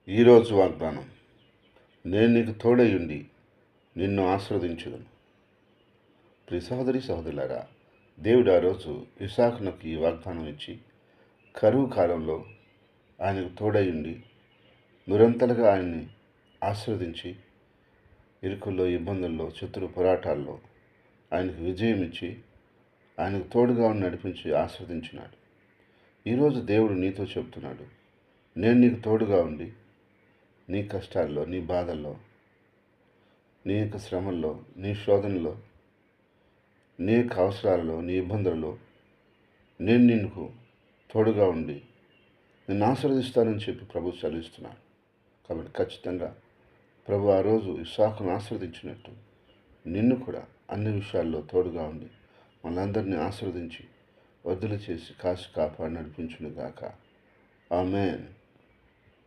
ఈరోజు వాగ్దానం. నేను నీకు తోడయుండి నిన్ను ఆశీర్వదించుదును. ప్రియ సహోదరి సహోదరులారా, దేవుడు ఆ రోజు ఇస్సాకునకు ఈ వాగ్దానం ఇచ్చి, కరువు కాలంలో ఆయనకు తోడయుండి నిరంతరంగా ఆయన్ని ఆశీర్వదించి, ఇరుకుల్లో, ఇబ్బందుల్లో, శత్రు పోరాటాల్లో ఆయనకు విజయం ఇచ్చి, ఆయనకు తోడుగా నడిపించి ఆశీర్వదించినాడు. ఈరోజు దేవుడు నీతో చెప్తున్నాడు, నేను నీకు తోడుగా ఉండి నీ కష్టాల్లో, నీ బాధల్లో, నీ యొక్క శ్రమల్లో, నీ శోధనలో, నీ యొక్క అవసరాలలో, నీ ఇబ్బందులలో నేను నిన్ను తోడుగా ఉండి నిన్ను ఆశీర్వదిస్తానని చెప్పి ప్రభు సెలవిస్తున్నాడు. కాబట్టి ఖచ్చితంగా ప్రభు ఆ రోజు ఇస్సాకును ఆశీర్వదించినట్టు నిన్ను కూడా అన్ని విషయాల్లో తోడుగా ఉండి మనందరినీ ఆశీర్వదించి వదిలి చేసి కాసి కాపాడి నడిపించునుగాక. ఆమేన్.